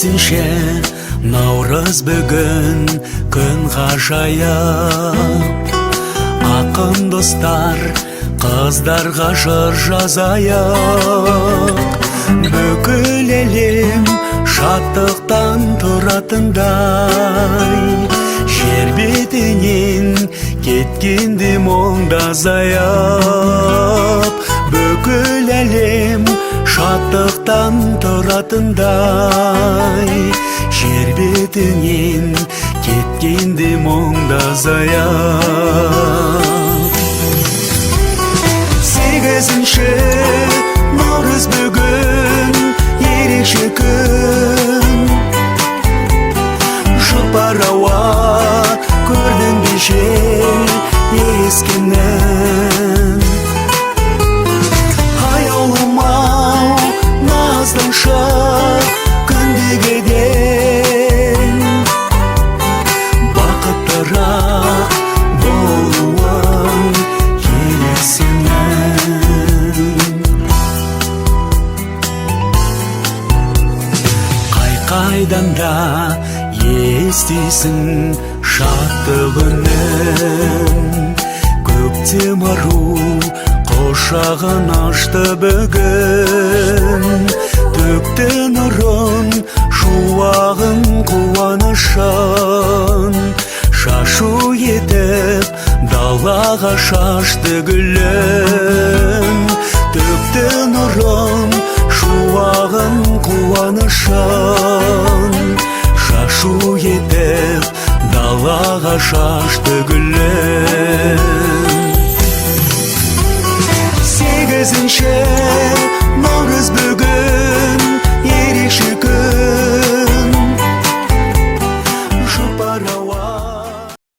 8 наурыз бүгін күн ғажайып. Ақын достар қыздарға жыр жазайық. Бүкіл әлем шаттықтан тұратындай, жер бетінен кеткенде мұңдазайып. Бүкіл әлем шаттықтан тұратындай, жер бетінен кеткенде мұңдазайып. 8 наурыз бүгін ерекше күн. Жұпар ауа көрдің бе жел ескенін. Аяулым-ау наздыңша күндегіден, бақыттырақ болуын келесінің. Қайдан да естисің шаттық үнін. Көктем ару құшағын ашты бүгін. Төкті нұрын, шуағын, қуанышын. Шашу етіп далаға шашты гүлін. Төкті нұрын, шуағын, қуанышын. Шашу етіп далаға шашты гүлін. 8